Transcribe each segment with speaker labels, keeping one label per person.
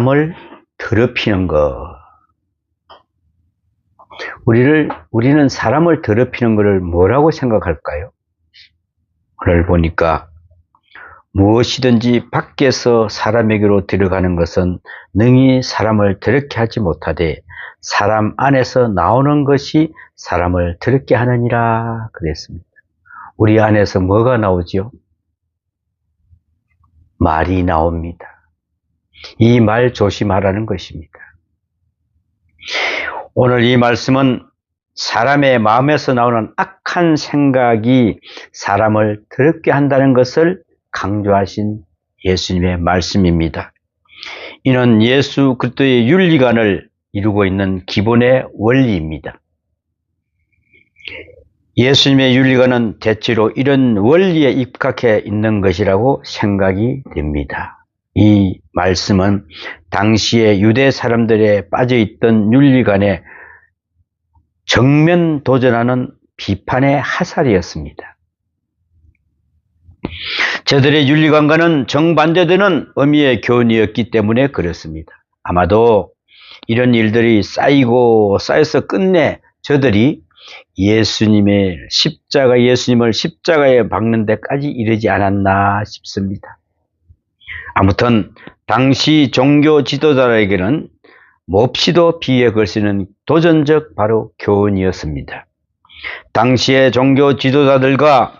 Speaker 1: 사람을 더럽히는 것. 우리는 사람을 더럽히는 것을 뭐라고 생각할까요? 오늘 보니까 무엇이든지 밖에서 사람에게로 들어가는 것은 능히 사람을 더럽게 하지 못하되 사람 안에서 나오는 것이 사람을 더럽게 하느니라 그랬습니다. 우리 안에서 뭐가 나오지요? 말이 나옵니다. 이 말 조심하라는 것입니다. 오늘 이 말씀은 사람의 마음에서 나오는 악한 생각이 사람을 더럽게 한다는 것을 강조하신 예수님의 말씀입니다. 이는 예수 그리스도의 윤리관을 이루고 있는 기본의 원리입니다. 예수님의 윤리관은 대체로 이런 원리에 입각해 있는 것이라고 생각이 됩니다. 이 말씀은 당시의 유대 사람들에 빠져있던 윤리관에 정면 도전하는 비판의 화살이었습니다. 저들의 윤리관과는 정반대되는 의미의 교훈이었기 때문에 그렇습니다. 아마도 이런 일들이 쌓여서 끝내 저들이 예수님을 십자가에 박는 데까지 이르지 않았나 싶습니다. 아무튼 당시 종교 지도자에게는 몹시도 비에 걸 수 있는 도전적 바로 교훈이었습니다. 당시의 종교 지도자들과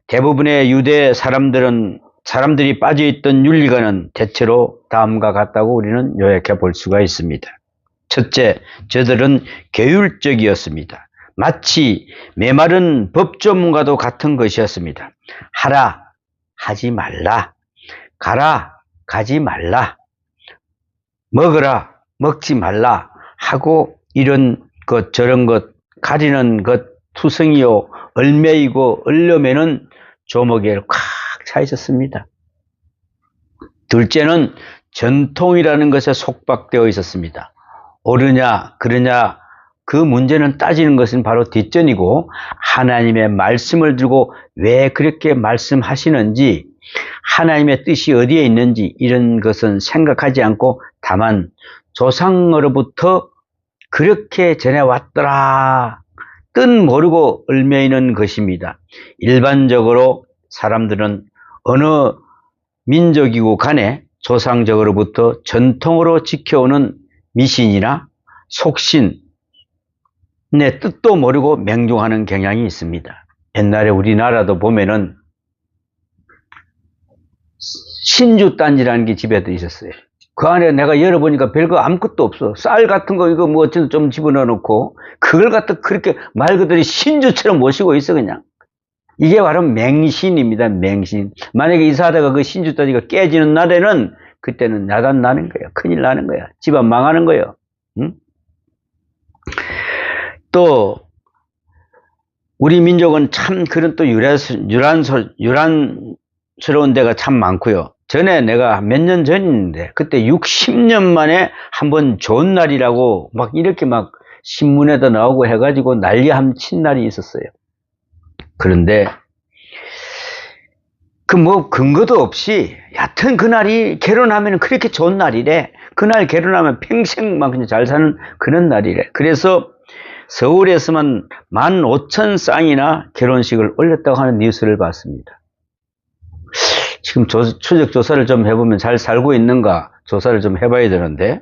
Speaker 1: 대부분의 유대 사람들이 빠져있던 윤리관은 대체로 다음과 같다고 우리는 요약해 볼 수가 있습니다. 첫째, 저들은 계율적이었습니다. 마치 메마른 법조문과도 같은 것이었습니다. 하라, 하지 말라. 가라, 가지 말라. 먹으라, 먹지 말라 하고 이런 것 저런 것 가리는 것 투성이요 얼매이고 얼려매는 조목에 꽉 차 있었습니다. 둘째는 전통이라는 것에 속박되어 있었습니다. 옳으냐 그러냐 그 문제는 따지는 것은 바로 뒷전이고 하나님의 말씀을 들고 왜 그렇게 말씀하시는지 하나님의 뜻이 어디에 있는지 이런 것은 생각하지 않고 다만 조상으로부터 그렇게 전해왔더라 뜻 모르고 얽매이는 것입니다. 일반적으로 사람들은 어느 민족이고 간에 조상적으로부터 전통으로 지켜오는 미신이나 속신의 뜻도 모르고 맹종하는 경향이 있습니다. 옛날에 우리나라도 보면은 신주단지라는 게 집에도 있었어요. 그 안에 내가 열어보니까 별거 아무것도 없어. 쌀 같은 거 이거 뭐 어쨌든 좀 집어넣어 놓고 그걸 갖다 그렇게 말 그대로 신주처럼 모시고 있어 그냥. 이게 바로 맹신입니다. 맹신. 만약에 이사하다가 그 신주단지가 깨지는 날에는 그때는 야단 나는 거야. 큰일 나는 거야. 집안 망하는 거예요. 응? 또 우리 민족은 참 그런 또 유란스러운 데가 참 많고요. 전에 내가 몇 년 전인데 그때 60년 만에 한번 좋은 날이라고 막 이렇게 막 신문에도 나오고 해가지고 난리 친 날이 있었어요. 그런데 그 뭐 근거도 없이 여하튼 그날이 결혼하면 그렇게 좋은 날이래. 그날 결혼하면 평생 막 그냥 잘 사는 그런 날이래. 그래서 서울에서만 15,000쌍이나 결혼식을 올렸다고 하는 뉴스를 봤습니다. 지금 추적 조사를 좀 해보면 잘 살고 있는가 조사를 좀 해봐야 되는데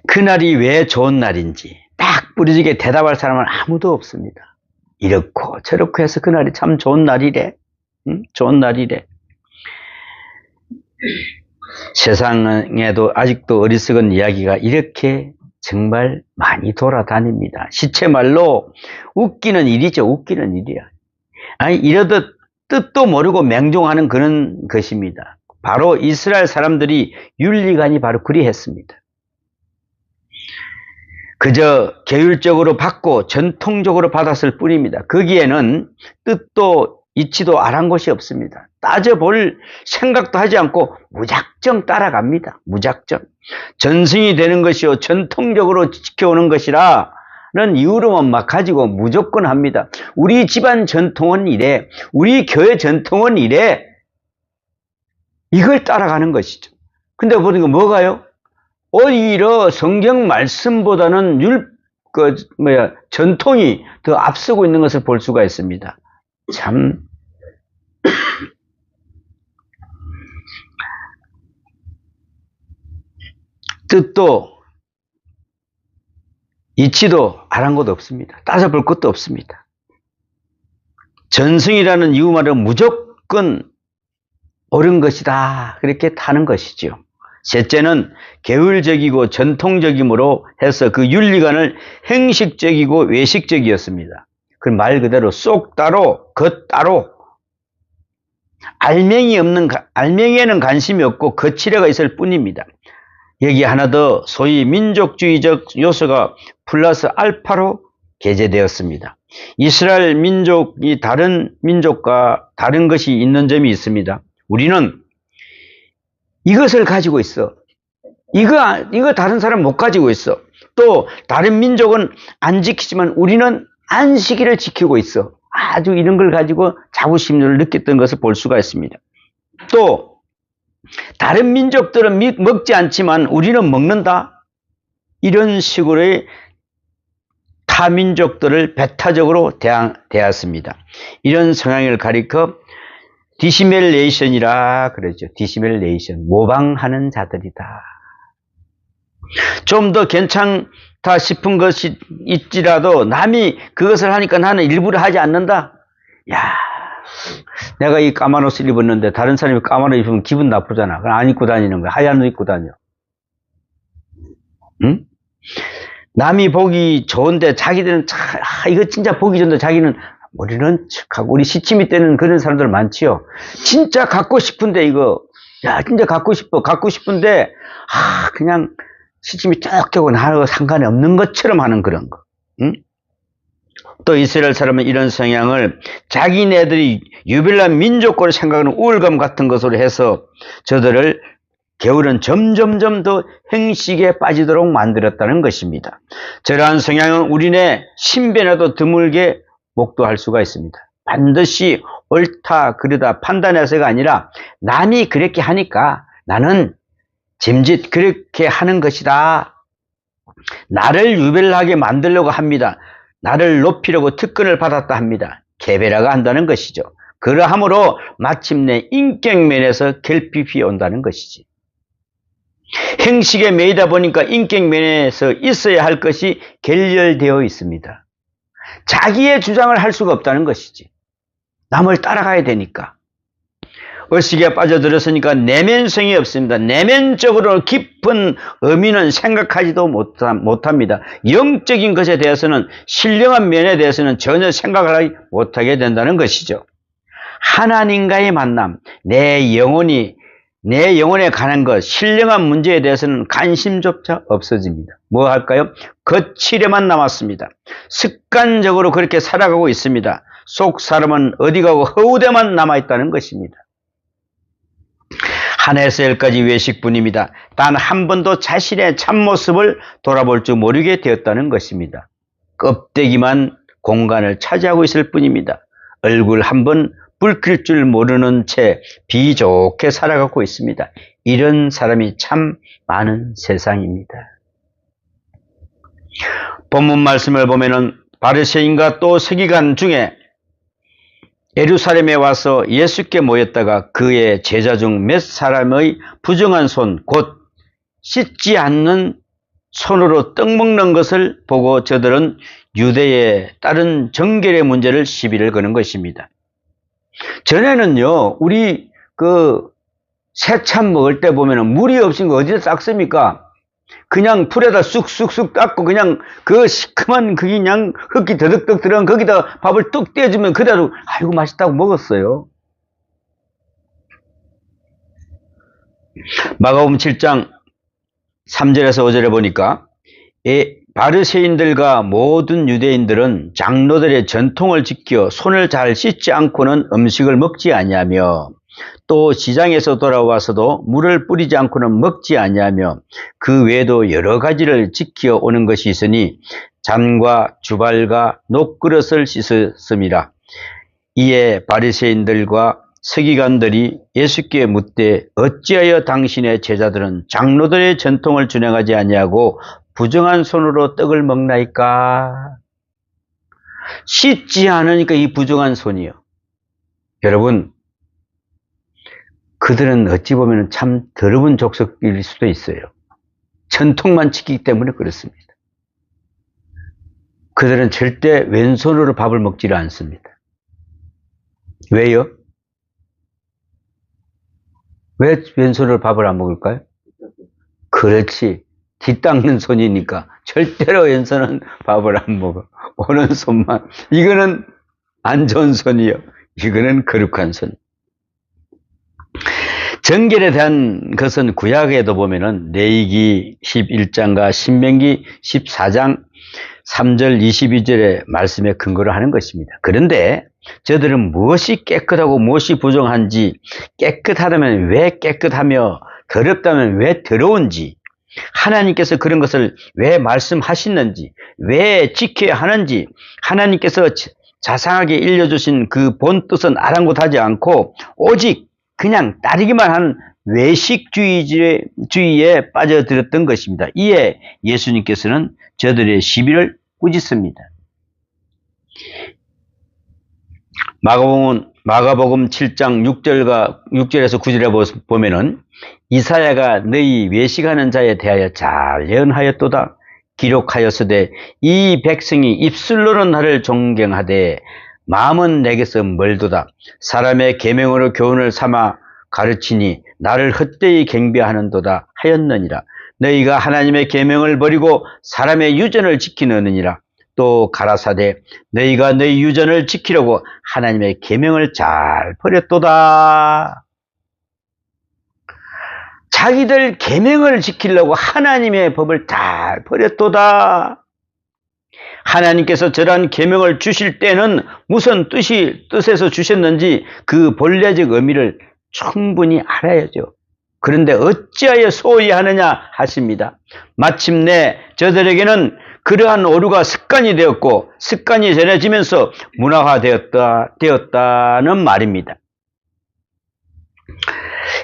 Speaker 1: 그날이 왜 좋은 날인지 딱 부러지게 대답할 사람은 아무도 없습니다. 이렇고 저렇고 해서 그날이 참 좋은 날이래. 응? 좋은 날이래. 세상에도 아직도 어리석은 이야기가 이렇게 정말 많이 돌아다닙니다. 시체말로 웃기는 일이죠. 웃기는 일이야. 아니 이러듯 뜻도 모르고 맹종하는 그런 것입니다. 바로 이스라엘 사람들이 윤리관이 바로 그리했습니다. 그저 계율적으로 받고 전통적으로 받았을 뿐입니다. 거기에는 뜻도 이치도 아랑곳이 없습니다. 따져볼 생각도 하지 않고 무작정 따라갑니다. 무작정. 전승이 되는 것이요 전통적으로 지켜오는 것이라 는 이유로만 막 가지고 무조건 합니다. 우리 집안 전통은 이래. 우리 교회 전통은 이래. 이걸 따라가는 것이죠. 근데 보니까 뭐가요? 오히려 성경 말씀보다는 전통이 더 앞서고 있는 것을 볼 수가 있습니다. 참. 뜻도 이치도 아랑곳 없습니다. 따져볼 것도 없습니다. 전승이라는 이유말은 무조건 옳은 것이다. 그렇게 타는 것이죠. 셋째는 계율적이고 전통적이므로 해서 그 윤리관을 형식적이고 외식적이었습니다. 그 말 그대로 쏙 따로 겉 따로 알맹이에는 관심이 없고 거칠애가 있을 뿐입니다. 여기 하나 더 소위 민족주의적 요소가 플러스 알파로 게재되었습니다. 이스라엘 민족이 다른 민족과 다른 것이 있는 점이 있습니다. 우리는 이것을 가지고 있어. 이거 다른 사람 못 가지고 있어. 또 다른 민족은 안 지키지만 우리는 안식일을 지키고 있어. 아주 이런 걸 가지고 자부심을 느꼈던 것을 볼 수가 있습니다. 또 다른 민족들은 먹지 않지만 우리는 먹는다. 이런 식으로의 타민족들을 배타적으로 대했습니다. 이런 성향을 가리켜 디시멜레이션이라 그러죠. 디시멜레이션, 모방하는 자들이다. 좀 더 괜찮다 싶은 것이 있지라도 남이 그것을 하니까 나는 일부러 하지 않는다. 야, 내가 이 까만 옷을 입었는데 다른 사람이 까만 옷 입으면 기분 나쁘잖아. 그럼 안 입고 다니는 거야. 하얀 옷 입고 다녀. 응? 남이 보기 좋은데 자기들은 이거 진짜 보기 좋은데 자기는 우리는 척하고 우리 시치미 때는 그런 사람들 많지요. 진짜 갖고 싶은데 이거 야 진짜 갖고 싶은데 그냥 시침이 쭉 하고 나하고 상관이 없는 것처럼 하는 그런 거. 응? 또 이스라엘 사람은 이런 성향을 자기네들이 유별난 민족으로 생각하는 우월감 같은 것으로 해서 저들을 게으른 점점점 더 행식에 빠지도록 만들었다는 것입니다. 저러한 성향은 우리네 신변에도 드물게 목도할 수가 있습니다. 반드시 옳다 그르다 판단해서가 아니라 남이 그렇게 하니까 나는 짐짓 그렇게 하는 것이다. 나를 유별나게 만들려고 합니다. 나를 높이려고 특권을 받았다 합니다. 개별화가 한다는 것이죠. 그러함으로 마침내 인격면에서 결핍이 온다는 것이지. 행식에 매이다 보니까 인격면에서 있어야 할 것이 결렬되어 있습니다. 자기의 주장을 할 수가 없다는 것이지. 남을 따라가야 되니까. 의식에 빠져들었으니까 내면성이 없습니다. 내면적으로 깊은 의미는 생각하지도 못합니다. 영적인 것에 대해서는 신령한 면에 대해서는 전혀 생각을 하지 못하게 된다는 것이죠. 하나님과의 만남, 내 영혼에 관한 것, 신령한 문제에 대해서는 관심조차 없어집니다. 뭐 할까요? 거칠에만 남았습니다. 습관적으로 그렇게 살아가고 있습니다. 속 사람은 어디 가고 허우대만 남아있다는 것입니다. 하나에서 열까지 외식뿐입니다. 단 한 번도 자신의 참모습을 돌아볼 줄 모르게 되었다는 것입니다. 껍데기만 공간을 차지하고 있을 뿐입니다. 얼굴 한번 붉힐 줄 모르는 채 비좋게 살아가고 있습니다. 이런 사람이 참 많은 세상입니다. 본문 말씀을 보면은 바리새인과 또 서기관 중에 예루살렘에 와서 예수께 모였다가 그의 제자 중 몇 사람의 부정한 손, 곧 씻지 않는 손으로 떡 먹는 것을 보고 저들은 유대의 다른 정결의 문제를 시비를 거는 것입니다. 전에는요, 우리 새참 먹을 때 보면은 물이 없인 거 어디서 닦습니까? 그냥 풀에다 쑥쑥쑥 닦고 그냥 그 시큼한 그냥 흙이 더덕덕 들어간 거기다 밥을 뚝 떼주면 그대로 아이고 맛있다고 먹었어요. 마가복음 7장 3절에서 5절에 보니까 바리새인들과 모든 유대인들은 장로들의 전통을 지켜 손을 잘 씻지 않고는 음식을 먹지 아니하며 또 시장에서 돌아와서도 물을 뿌리지 않고는 먹지 아니하며 그 외에도 여러 가지를 지켜 오는 것이 있으니 잔과 주발과 녹그릇을 씻었음이라. 이에 바리새인들과 서기관들이 예수께 묻되 어찌하여 당신의 제자들은 장로들의 전통을 준행하지 아니하고 부정한 손으로 떡을 먹나이까? 씻지 않으니까 이 부정한 손이요. 여러분, 그들은 어찌 보면 참 더러운 족속일 수도 있어요. 전통만 지키기 때문에 그렇습니다. 그들은 절대 왼손으로 밥을 먹지를 않습니다. 왜요? 왜 왼손으로 밥을 안 먹을까요? 그렇지. 뒷닦는 손이니까 절대로 왼손은 밥을 안 먹어. 오른손만. 이거는 안 좋은 손이요. 이거는 거룩한 손. 정결에 대한 것은 구약에도 보면은 레위기 11장과 신명기 14장 3절 22절의 말씀에 근거를 하는 것입니다. 그런데 저들은 무엇이 깨끗하고 무엇이 부정한지, 깨끗하다면 왜 깨끗하며 더럽다면 왜 더러운지, 하나님께서 그런 것을 왜 말씀하시는지, 왜 지켜야 하는지, 하나님께서 자상하게 일러주신 그 본 뜻은 아랑곳하지 않고 오직 그냥 따르기만 하는 외식주의에 빠져들었던 것입니다. 이에 예수님께서는 저들의 시비를 꾸짖습니다. 마가복음 7장 6절에서 9절에 보면은 이사야가 너희 외식하는 자에 대하여 잘 예언하였도다. 기록하였으되 이 백성이 입술로는 나를 존경하되 마음은 내게서 멀도다. 사람의 계명으로 교훈을 삼아 가르치니 나를 헛되이 경배하는도다 하였느니라. 너희가 하나님의 계명을 버리고 사람의 유전을 지키느니라. 또 가라사대 너희가 너희 유전을 지키려고 하나님의 계명을 잘 버렸도다. 자기들 계명을 지키려고 하나님의 법을 잘 버렸도다. 하나님께서 저러한 계명을 주실 때는 무슨 뜻에서 주셨는지 그 본래적 의미를 충분히 알아야죠. 그런데 어찌하여 소위 하느냐 하십니다. 마침내 저들에게는 그러한 오류가 습관이 되었고 습관이 전해지면서 문화화되었다는 말입니다.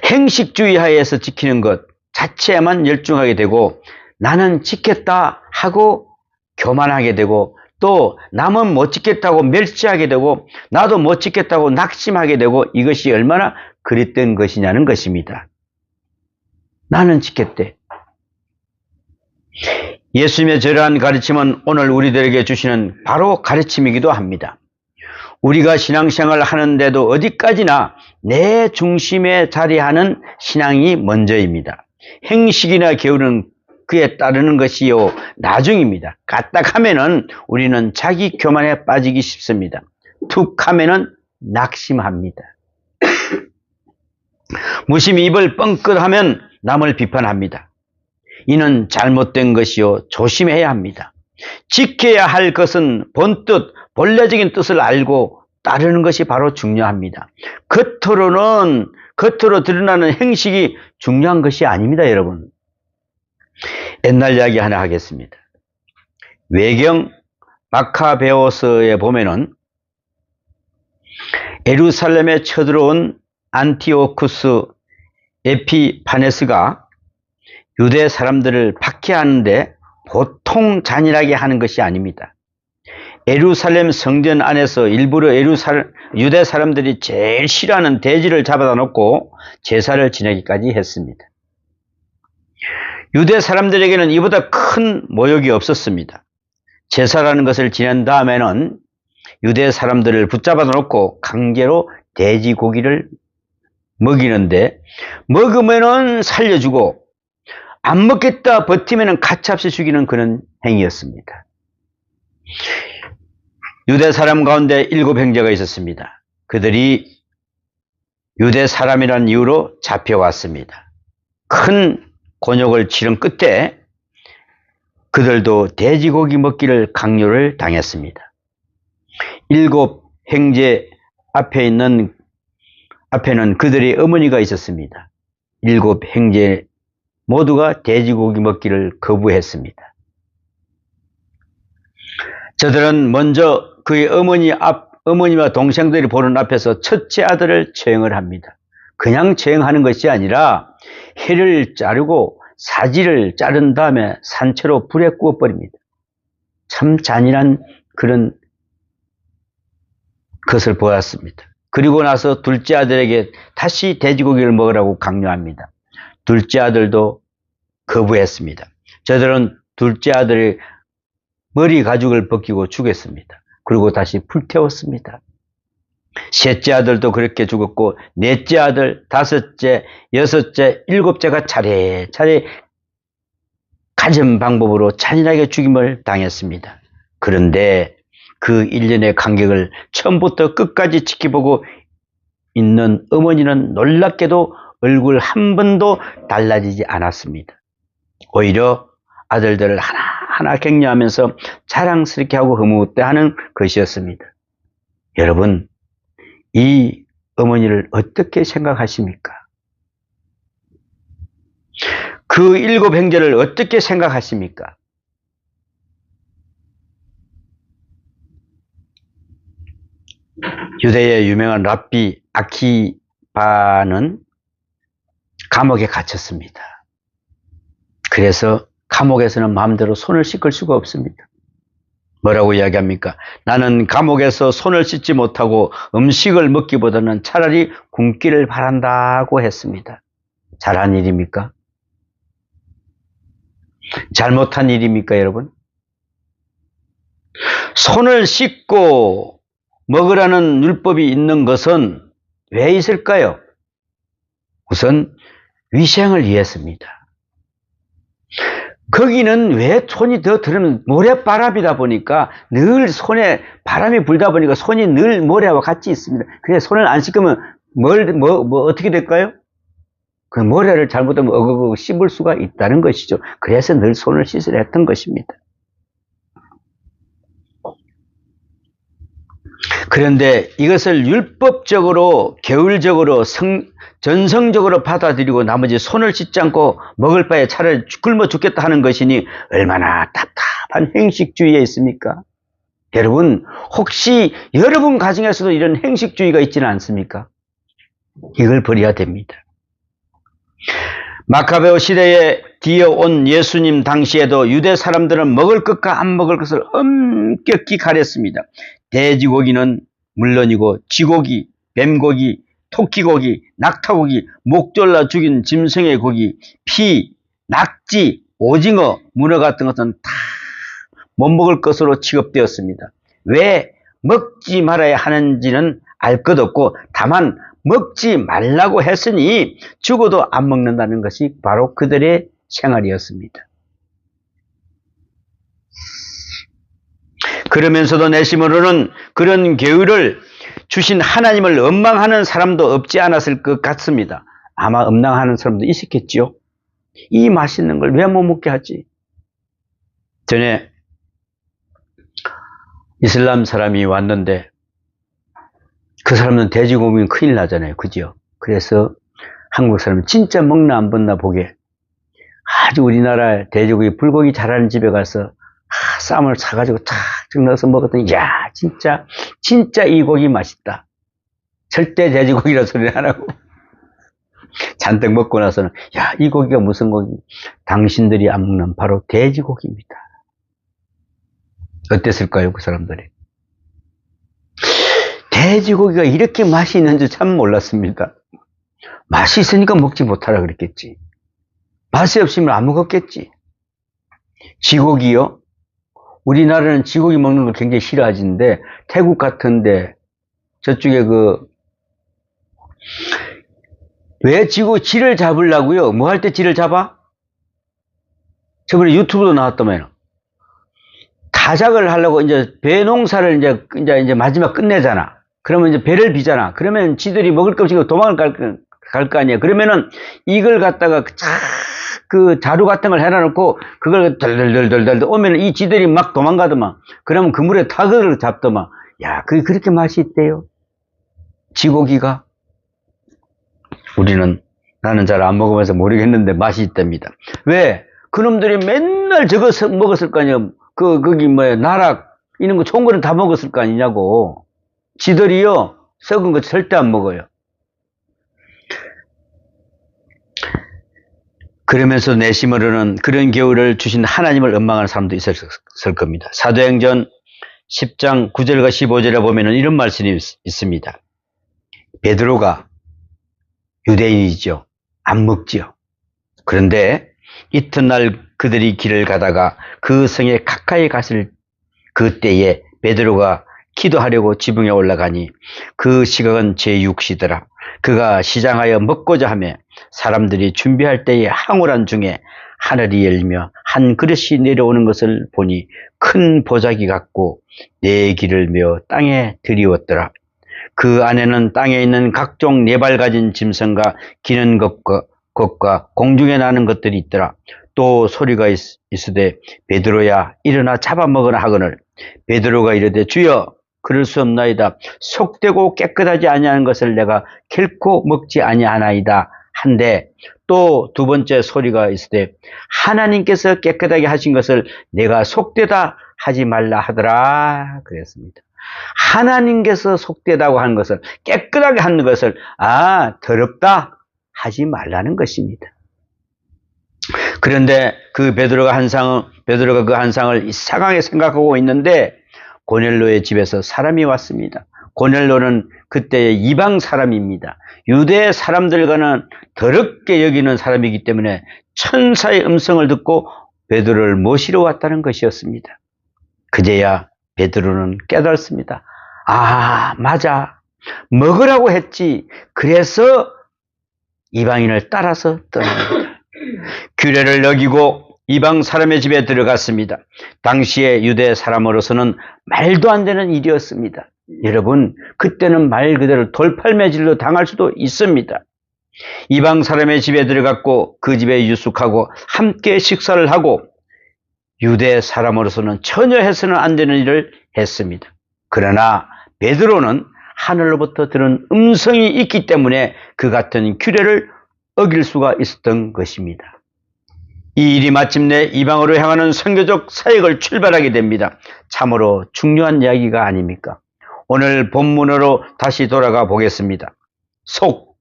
Speaker 1: 행식주의 하에서 지키는 것 자체에만 열중하게 되고 나는 지켰다 하고 교만하게 되고 또 남은 못 지켰다고 멸시하게 되고 나도 못 지켰다고 낙심하게 되고 이것이 얼마나 그랬던 것이냐는 것입니다. 나는 지켰대. 예수님의 저러한 가르침은 오늘 우리들에게 주시는 바로 가르침이기도 합니다. 우리가 신앙생활을 하는데도 어디까지나 내 중심에 자리하는 신앙이 먼저입니다. 행식이나 게으른 그에 따르는 것이요 나중입니다. 까딱하면은 우리는 자기 교만에 빠지기 쉽습니다. 툭하면은 낙심합니다. 무심히 입을 뻥끗하면 남을 비판합니다. 이는 잘못된 것이요 조심해야 합니다. 지켜야 할 것은 본뜻, 본래적인 뜻을 알고 따르는 것이 바로 중요합니다. 겉으로 드러나는 행식이 중요한 것이 아닙니다, 여러분. 옛날 이야기 하나 하겠습니다. 외경 마카베오서에 보면은 예루살렘에 쳐들어온 안티오쿠스 에피파네스가 유대 사람들을 박해하는데 보통 잔인하게 하는 것이 아닙니다. 예루살렘 성전 안에서 일부러 유대 사람들이 제일 싫어하는 돼지를 잡아다 놓고 제사를 지내기까지 했습니다. 유대 사람들에게는 이보다 큰 모욕이 없었습니다. 제사라는 것을 지낸 다음에는 유대 사람들을 붙잡아 놓고 강제로 돼지고기를 먹이는데 먹으면은 살려주고 안 먹겠다 버티면은 가차없이 죽이는 그런 행위였습니다. 유대 사람 가운데 7 형제가 있었습니다. 그들이 유대 사람이라는 이유로 잡혀왔습니다. 큰 곤욕을 치른 끝에 그들도 돼지고기 먹기를 강요를 당했습니다. 7 형제 앞에는 그들의 어머니가 있었습니다. 7 형제 모두가 돼지고기 먹기를 거부했습니다. 저들은 먼저 그의 어머니 어머니와 동생들이 보는 앞에서 첫째 아들을 처형을 합니다. 그냥 처형하는 것이 아니라 혀를 자르고 사지를 자른 다음에 산채로 불에 구워버립니다. 참 잔인한 그런 것을 보았습니다. 그리고 나서 둘째 아들에게 다시 돼지고기를 먹으라고 강요합니다. 둘째 아들도 거부했습니다. 저들은 둘째 아들의 머리 가죽을 벗기고 죽였습니다. 그리고 다시 불태웠습니다. 셋째 아들도 그렇게 죽었고 넷째 아들, 다섯째, 여섯째, 일곱째가 차례차례 가진 방법으로 잔인하게 죽임을 당했습니다. 그런데 그 일련의 간격을 처음부터 끝까지 지켜보고 있는 어머니는 놀랍게도 얼굴 한 번도 달라지지 않았습니다. 오히려 아들들을 하나하나 격려하면서 자랑스럽게 하고 흐뭇해하는 것이었습니다. 여러분, 이 어머니를 어떻게 생각하십니까? 그 일곱 형제를 어떻게 생각하십니까? 유대의 유명한 랍비 아키바는 감옥에 갇혔습니다. 그래서 감옥에서는 마음대로 손을 씻을 수가 없습니다. 뭐라고 이야기합니까? 나는 감옥에서 손을 씻지 못하고 음식을 먹기보다는 차라리 굶기를 바란다고 했습니다. 잘한 일입니까? 잘못한 일입니까, 여러분? 손을 씻고 먹으라는 율법이 있는 것은 왜 있을까요? 우선 위생을 위해서입니다. 거기는 왜 손이 더 들으면 모래바람이다 보니까 늘 손에 바람이 불다 보니까 손이 늘 모래와 같이 있습니다. 그래서 손을 안 씻으면 어떻게 될까요? 그 모래를 잘못하면 어그거 씹을 수가 있다는 것이죠. 그래서 늘 손을 씻으려 했던 것입니다. 그런데 이것을 율법적으로, 계율적으로, 전성적으로 받아들이고 나머지 손을 씻지 않고 먹을 바에 차라리 굶어 죽겠다 하는 것이니 얼마나 답답한 행식주의에 있습니까? 여러분, 혹시 여러분 가정에서도 이런 행식주의가 있지는 않습니까? 이걸 버려야 됩니다. 마카베오 시대에 뒤이어온 예수님 당시에도 유대 사람들은 먹을 것과 안 먹을 것을 엄격히 가렸습니다. 돼지고기는 물론이고 쥐고기, 뱀고기, 토끼고기, 낙타고기, 목졸라 죽인 짐승의 고기, 피, 낙지, 오징어, 문어 같은 것은 다 못 먹을 것으로 취급되었습니다. 왜 먹지 말아야 하는지는 알 것 없고 다만 먹지 말라고 했으니 죽어도 안 먹는다는 것이 바로 그들의 생활이었습니다. 그러면서도 내심으로는 그런 계율을 주신 하나님을 원망하는 사람도 없지 않았을 것 같습니다. 아마 원망하는 사람도 있었겠지요. 이 맛있는 걸 왜 못 먹게 하지? 전에 이슬람 사람이 왔는데 그 사람은 돼지고기면 큰일 나잖아요. 그죠? 그래서 한국 사람은 진짜 먹나 안 먹나 보게 아주 우리나라 돼지고기, 불고기 잘하는 집에 가서 쌈을 사가지고 탁 넣어서 먹었더니 야 진짜 이 고기 맛있다. 절대 돼지고기라 소리 안 하고 잔뜩 먹고 나서는 야 이 고기가 무슨 고기? 당신들이 안 먹는 바로 돼지고기입니다. 어땠을까요 그 사람들이? 돼지고기가 이렇게 맛이 있는 줄 참 몰랐습니다. 맛이 있으니까 먹지 못하라 그랬겠지. 맛이 없으면 안 먹었겠지. 쥐고기요? 우리나라는 쥐고기 먹는 걸 굉장히 싫어하시는데 태국 같은데 저쪽에 왜 쥐를 잡으려고요? 뭐 할 때 쥐를 잡아? 저번에 유튜브도 나왔더만요. 가작을 하려고 이제 배 농사를 이제 마지막 끝내잖아. 그러면 이제 배를 비잖아. 그러면 쥐들이 먹을 것 없이 도망을 갈 거 아니야. 그러면은 이걸 갖다가 그 자루 같은 걸 해놔놓고 그걸 덜덜덜덜 오면 이 쥐들이 막 도망가더만. 그러면 그 물에 타그를 잡더만. 야, 그게 그렇게 맛이 있대요. 쥐고기가. 나는 잘 안 먹으면서 모르겠는데 맛이 있답니다. 왜? 그놈들이 맨날 저거 먹었을 거 아니야. 거기 나락, 이런 거 좋은 거는 다 먹었을 거 아니냐고. 지들이요, 썩은 거 절대 안 먹어요. 그러면서 내심으로는 그런 겨울을 주신 하나님을 원망하는 사람도 있었을 겁니다. 사도행전 10장 9절과 15절에 보면 이런 말씀이 있습니다. 베드로가 유대인이죠. 안 먹지요. 그런데 이튿날 그들이 길을 가다가 그 성에 가까이 갔을 그때에 베드로가 기도하려고 지붕에 올라가니 그 시각은 제6시더라. 그가 시장하여 먹고자 하며 사람들이 준비할 때에 항우란 중에 하늘이 열리며 한 그릇이 내려오는 것을 보니 큰 보자기 같고 네 길을 메어 땅에 들이웠더라. 그 안에는 땅에 있는 각종 네 발 가진 짐승과 기는 것과 공중에 나는 것들이 있더라. 또 소리가 있으되 베드로야 일어나 잡아먹으라 하거늘 베드로가 이르되 주여 그럴 수 없나이다. 속되고 깨끗하지 아니하는 것을 내가 결코 먹지 아니하나이다 한데 또 두 번째 소리가 있으되 하나님께서 깨끗하게 하신 것을 내가 속되다 하지 말라 하더라 그랬습니다. 하나님께서 속되다고 하는 것을 깨끗하게 하는 것을 더럽다 하지 말라는 것입니다. 그런데 그 베드로가 그 한 상을 이상하게 생각하고 있는데 고넬로의 집에서 사람이 왔습니다. 고넬로는 그때의 이방 사람입니다. 유대 사람들과는 더럽게 여기는 사람이기 때문에 천사의 음성을 듣고 베드로를 모시러 왔다는 것이었습니다. 그제야 베드로는 깨달습니다. 맞아. 먹으라고 했지. 그래서 이방인을 따라서 떠납니다. 규례를 어기고 이방 사람의 집에 들어갔습니다. 당시에 유대 사람으로서는 말도 안 되는 일이었습니다. 여러분, 그때는 말 그대로 돌팔매질로 당할 수도 있습니다. 이방 사람의 집에 들어갔고 그 집에 유숙하고 함께 식사를 하고 유대 사람으로서는 전혀 해서는 안 되는 일을 했습니다. 그러나 베드로는 하늘로부터 들은 음성이 있기 때문에 그 같은 규례를 어길 수가 있었던 것입니다. 이 일이 마침내 이방으로 향하는 선교적 사역을 출발하게 됩니다. 참으로 중요한 이야기가 아닙니까? 오늘 본문으로 다시 돌아가 보겠습니다. 속,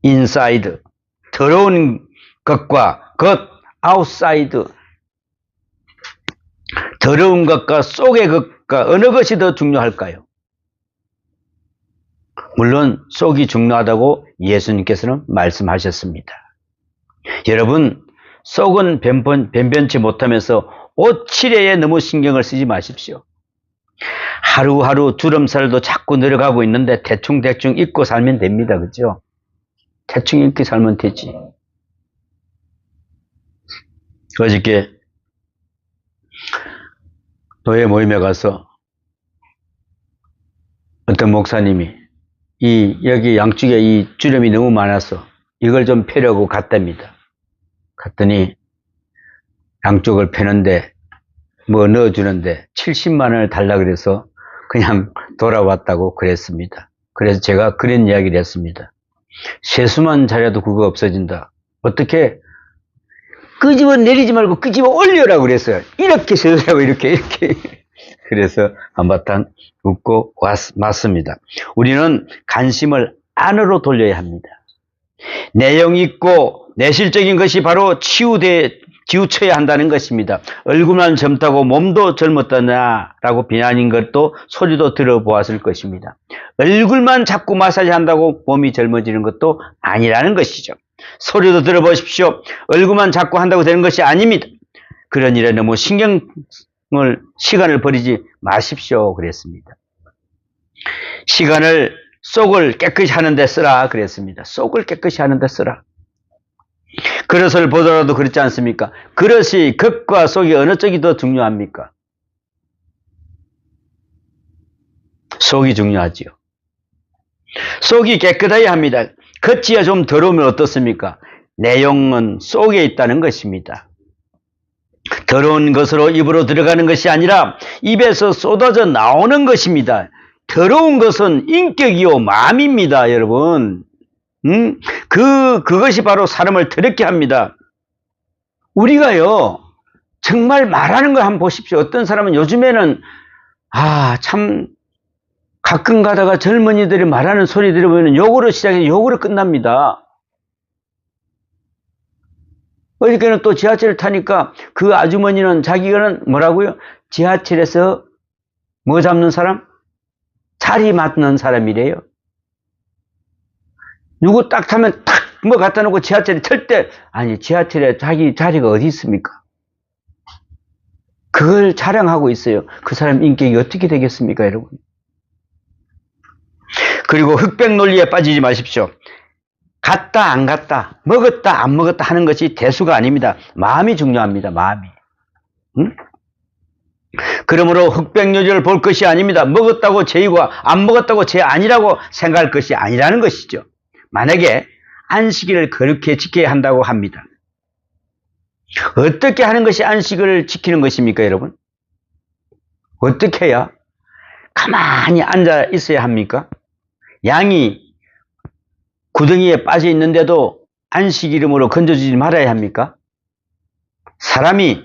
Speaker 1: 인사이드, 더러운 것과 겉, 아웃사이드, 더러운 것과 속의 것과 어느 것이 더 중요할까요? 물론 속이 중요하다고 예수님께서는 말씀하셨습니다. 여러분, 속은 변변치 못하면서 옷 칠해에 너무 신경을 쓰지 마십시오. 하루하루 주름살도 자꾸 늘어가고 있는데 대충대충 입고 살면 됩니다. 그죠? 대충 입고 살면 되지. 어저께 교회 모임에 가서 어떤 목사님이 여기 양쪽에 이 주름이 너무 많아서 이걸 좀 펴려고 갔답니다. 갔더니 양쪽을 펴는데 뭐 넣어주는데 70만 원을 달라 그래서 그냥 돌아왔다고 그랬습니다. 그래서 제가 그런 이야기를 했습니다. 세수만 잘해도 그거 없어진다. 어떻게? 끄집어 내리지 말고 끄집어 올려라고 그랬어요. 이렇게 세수하고 이렇게. 그래서 한바탕 웃고 맞습니다. 우리는 관심을 안으로 돌려야 합니다. 내용 있고 내실적인 것이 바로 치우쳐야 한다는 것입니다. 얼굴만 젊다고 몸도 젊었다냐라고 비난인 것도 소리도 들어보았을 것입니다. 얼굴만 자꾸 마사지 한다고 몸이 젊어지는 것도 아니라는 것이죠. 소리도 들어보십시오. 얼굴만 자꾸 한다고 되는 것이 아닙니다. 그런 일에 너무 시간을 버리지 마십시오. 그랬습니다. 시간을 속을 깨끗이 하는 데 쓰라 그랬습니다. 속을 깨끗이 하는 데 쓰라. 그릇을 보더라도 그렇지 않습니까? 그릇이 겉과 속이 어느 쪽이 더 중요합니까? 속이 중요하지요. 속이 깨끗해야 합니다. 겉이야 좀 더러우면 어떻습니까? 내용은 속에 있다는 것입니다. 더러운 것으로 입으로 들어가는 것이 아니라 입에서 쏟아져 나오는 것입니다. 더러운 것은 인격이요 마음입니다, 여러분. 그것이 바로 사람을 더럽게 합니다. 우리가요, 정말 말하는 거 한번 보십시오. 어떤 사람은 요즘에는, 참, 가끔 가다가 젊은이들이 말하는 소리 들어보면 욕으로 시작해서 욕으로 끝납니다. 어저께는 또 지하철을 타니까 그 아주머니는 자기는 뭐라고요? 지하철에서 뭐 잡는 사람? 자리 맡는 사람이래요. 누구 딱 타면 탁 뭐 갖다 놓고 지하철에 탈 때, 아니 지하철에 자기 자리가 어디 있습니까? 그걸 자랑하고 있어요. 그 사람 인격이 어떻게 되겠습니까, 여러분? 그리고 흑백 논리에 빠지지 마십시오. 갔다 안 갔다, 먹었다 안 먹었다 하는 것이 대수가 아닙니다. 마음이 중요합니다. 마음이. 응? 그러므로 흑백 논리를 볼 것이 아닙니다. 먹었다고 죄이고 안 먹었다고 죄 아니라고 생각할 것이 아니라는 것이죠. 만약에 안식일을 그렇게 지켜야 한다고 합니다. 어떻게 하는 것이 안식을 지키는 것입니까, 여러분? 어떻게 해야? 가만히 앉아 있어야 합니까? 양이 구덩이에 빠져 있는데도 안식 이름으로 건져주지 말아야 합니까? 사람이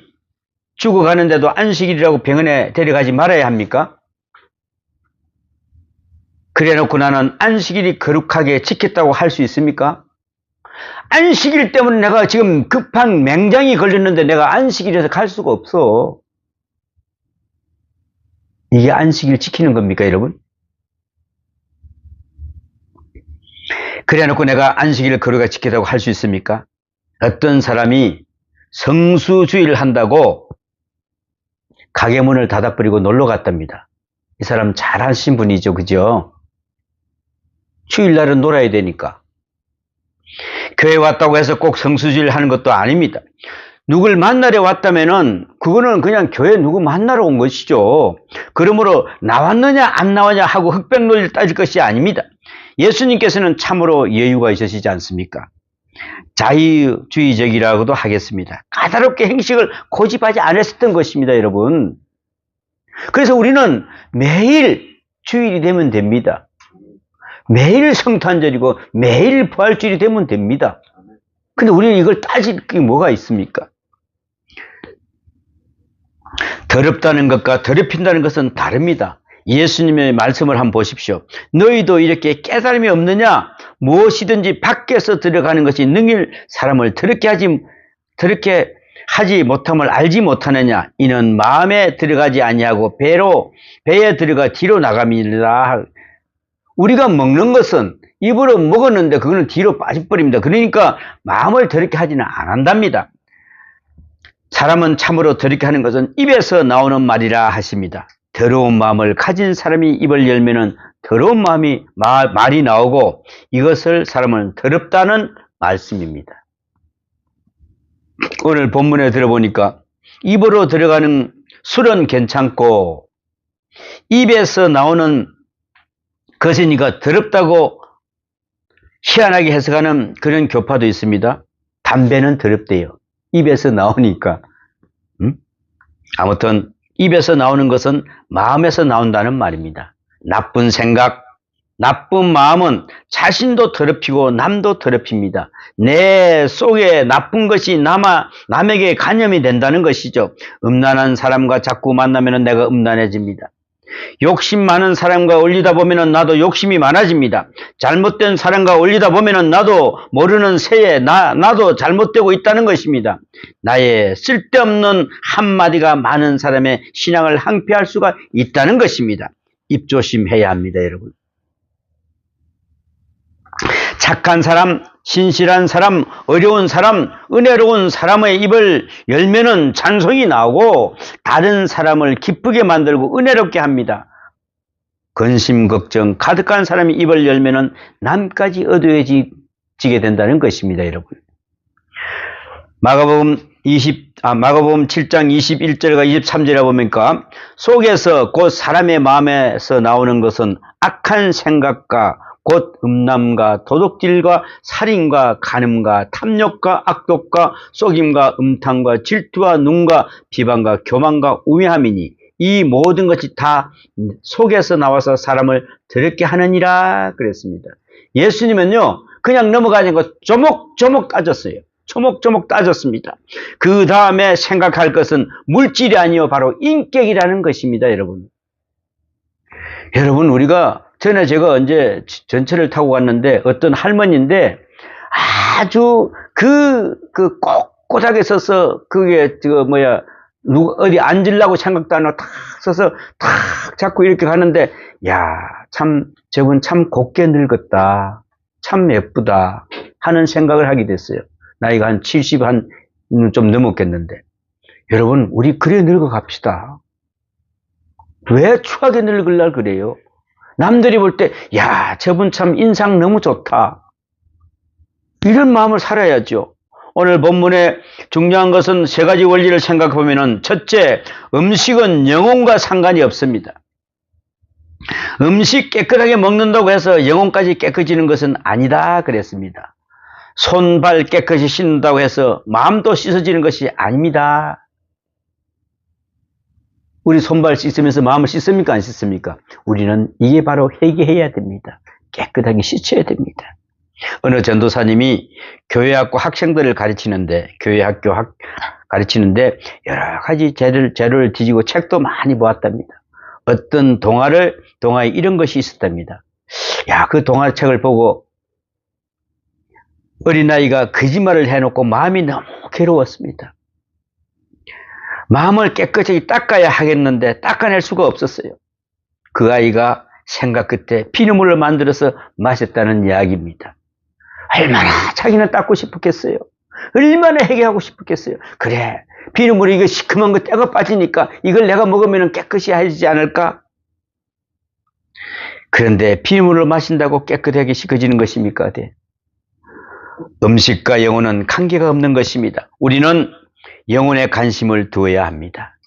Speaker 1: 죽어가는데도 안식일이라고 병원에 데려가지 말아야 합니까? 그래 놓고 나는 안식일이 거룩하게 지켰다고 할 수 있습니까? 안식일 때문에 내가 지금 급한 맹장이 걸렸는데 내가 안식일에서 갈 수가 없어. 이게 안식일 지키는 겁니까, 여러분? 그래 놓고 내가 안식일을 거룩하게 지켰다고 할 수 있습니까? 어떤 사람이 성수주의를 한다고 가게 문을 닫아버리고 놀러 갔답니다. 이 사람 잘 하신 분이죠, 그죠? 주일날은 놀아야 되니까. 교회 왔다고 해서 꼭 성수주의를 하는 것도 아닙니다. 누굴 만나러 왔다면은 그거는 그냥 교회 누구 만나러 온 것이죠. 그러므로 나왔느냐 안 나왔냐 하고 흑백 논리를 따질 것이 아닙니다. 예수님께서는 참으로 여유가 있으시지 않습니까? 자유주의적이라고도 하겠습니다. 까다롭게 행식을 고집하지 않았었던 것입니다, 여러분. 그래서 우리는 매일 주일이 되면 됩니다. 매일 성탄절이고 매일 부활절이 되면 됩니다. 근데 우리는 이걸 따질 게 뭐가 있습니까? 더럽다는 것과 더럽힌다는 것은 다릅니다. 예수님의 말씀을 한번 보십시오. 너희도 이렇게 깨달음이 없느냐? 무엇이든지 밖에서 들어가는 것이 능히 사람을 더럽게 하지 못함을 알지 못하느냐? 이는 마음에 들어가지 아니하고 배에 들어가 뒤로 나갑니다. 우리가 먹는 것은 입으로 먹었는데 그거는 뒤로 빠져버립니다. 그러니까 마음을 더럽게 하지는 않는답니다. 사람은 참으로 더럽게 하는 것은 입에서 나오는 말이라 하십니다. 더러운 마음을 가진 사람이 입을 열면은 더러운 말이 나오고 이것을 사람은 더럽다는 말씀입니다. 오늘 본문에 들어보니까 입으로 들어가는 술은 괜찮고 입에서 나오는 것이니까 더럽다고 희한하게 해석하는 그런 교파도 있습니다. 담배는 더럽대요. 입에서 나오니까. 아무튼 입에서 나오는 것은 마음에서 나온다는 말입니다. 나쁜 생각, 나쁜 마음은 자신도 더럽히고 남도 더럽힙니다. 내 속에 나쁜 것이 남에게 간염이 된다는 것이죠. 음란한 사람과 자꾸 만나면 내가 음란해집니다. 욕심 많은 사람과 어울리다 보면 나도 욕심이 많아집니다. 잘못된 사람과 어울리다 보면 나도 모르는 새에 나도 잘못되고 있다는 것입니다. 나의 쓸데없는 한마디가 많은 사람의 신앙을 항폐할 수가 있다는 것입니다. 입조심해야 합니다, 여러분. 착한 사람, 신실한 사람, 어려운 사람, 은혜로운 사람의 입을 열면은 찬송이 나오고 다른 사람을 기쁘게 만들고 은혜롭게 합니다. 근심, 걱정 가득한 사람이 입을 열면은 남까지 어두워지게 된다는 것입니다, 여러분. 마가복음 7장 21절과 23절에 보니까 속에서 곧 사람의 마음에서 나오는 것은 악한 생각과 곧 음란과 도둑질과 살인과 간음과 탐욕과 악독과 속임과 음탕과 질투와 눈과 비방과 교만과 우매함이니 이 모든 것이 다 속에서 나와서 사람을 더럽게 하느니라 그랬습니다. 예수님은요 그냥 넘어가는 거 조목조목 따졌어요. 조목조목 따졌습니다. 그 다음에 생각할 것은 물질이 아니요 바로 인격이라는 것입니다, 여러분. 여러분, 우리가 전에 제가 언제 전철을 타고 갔는데 어떤 할머니인데 아주 꼿꼿하게 서서 그게 누가 어디 앉으려고 생각도 안 하고 탁 서서 탁 잡고 이렇게 가는데, 야, 참 저분 참 곱게 늙었다, 참 예쁘다 하는 생각을 하게 됐어요. 나이가 한 70 좀 넘었겠는데. 여러분, 우리 그래 늙어 갑시다. 왜 추하게 늙을날 그래요? 남들이 볼 때, 야, 저분 참 인상 너무 좋다, 이런 마음을 살아야죠. 오늘 본문에 중요한 것은 세 가지 원리를 생각해 보면은, 첫째, 음식은 영혼과 상관이 없습니다. 음식 깨끗하게 먹는다고 해서 영혼까지 깨끗해지는 것은 아니다 그랬습니다. 손발 깨끗이 씻는다고 해서 마음도 씻어지는 것이 아닙니다. 우리 손발 씻으면서 마음을 씻습니까, 안 씻습니까? 우리는 이게 바로 회개해야 됩니다. 깨끗하게 씻어야 됩니다. 어느 전도사님이 교회학교 학생들을 가르치는데, 가르치는데 여러 가지 재료를 뒤지고 책도 많이 보았답니다. 어떤 동화에 이런 것이 있었답니다. 야, 그 동화책을 보고 어린아이가 거짓말을 해놓고 마음이 너무 괴로웠습니다. 마음을 깨끗하게 닦아야 하겠는데 닦아낼 수가 없었어요. 그 아이가 생각 끝에 피눈물을 만들어서 마셨다는 이야기입니다. 얼마나 자기는 닦고 싶었겠어요. 얼마나 회개하고 싶었겠어요. 그래, 피눈물이 이거 시큼한 거 때가 빠지니까 이걸 내가 먹으면 깨끗이 해지지 않을까? 그런데 피눈물을 마신다고 깨끗하게 씻어지는 것입니까? 네. 음식과 영혼은 관계가 없는 것입니다. 우리는 영혼에 관심을 두어야 합니다.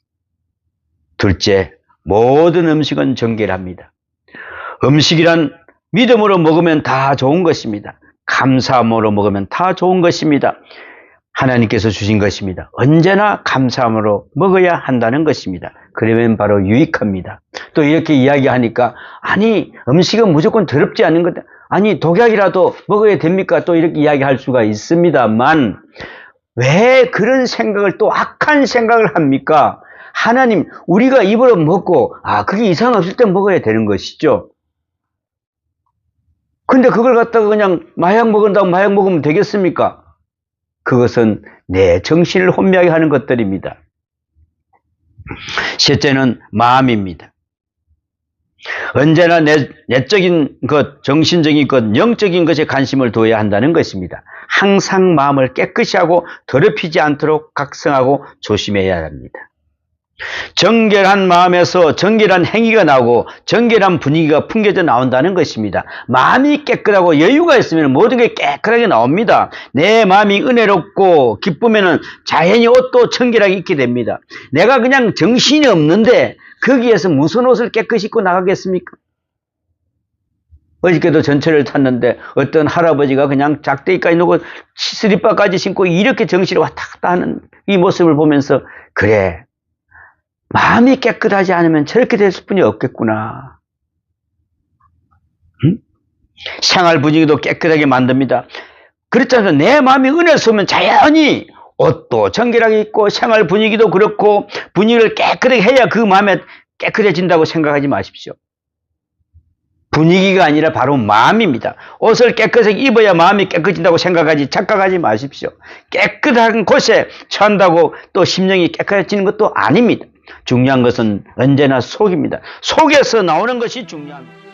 Speaker 1: 둘째, 모든 음식은 정결합니다. 음식이란 믿음으로 먹으면 다 좋은 것입니다. 감사함으로 먹으면 다 좋은 것입니다. 하나님께서 주신 것입니다. 언제나 감사함으로 먹어야 한다는 것입니다. 그러면 바로 유익합니다. 또 이렇게 이야기하니까, 아니, 음식은 무조건 더럽지 않은 것, 아니, 독약이라도 먹어야 됩니까? 또 이렇게 이야기할 수가 있습니다만, 왜 그런 생각을, 또 악한 생각을 합니까? 하나님, 우리가 입으로 먹고, 그게 이상 없을 때 먹어야 되는 것이죠. 근데 그걸 갖다가 그냥 마약 먹은다고 마약 먹으면 되겠습니까? 그것은 내 정신을 혼미하게 하는 것들입니다. 셋째는 마음입니다. 언제나 내적인 것, 정신적인 것, 영적인 것에 관심을 두어야 한다는 것입니다. 항상 마음을 깨끗이 하고 더럽히지 않도록 각성하고 조심해야 합니다. 정결한 마음에서 정결한 행위가 나오고 정결한 분위기가 풍겨져 나온다는 것입니다. 마음이 깨끗하고 여유가 있으면 모든 게 깨끗하게 나옵니다. 내 마음이 은혜롭고 기쁘면 자연히 옷도 정결하게 입게 됩니다. 내가 그냥 정신이 없는데 거기에서 무슨 옷을 깨끗이 입고 나가겠습니까? 어저께도 전철을 탔는데 어떤 할아버지가 그냥 작대기까지 놓고 슬리퍼까지 신고 이렇게 정신이 왔다 갔다 하는 이 모습을 보면서, 그래, 마음이 깨끗하지 않으면 저렇게 될 뿐이 없겠구나. 생활 분위기도 깨끗하게 만듭니다. 그렇지 않아서 내 마음이 은혜스러우면 자연히 옷도 정결하게 입고 생활 분위기도 그렇고 분위기를 깨끗하게 해야 그 마음에 깨끗해진다고 생각하지 마십시오. 분위기가 아니라 바로 마음입니다. 옷을 깨끗하게 입어야 마음이 깨끗해진다고 착각하지 마십시오. 깨끗한 곳에 처한다고 또 심령이 깨끗해지는 것도 아닙니다. 중요한 것은 언제나 속입니다. 속에서 나오는 것이 중요합니다.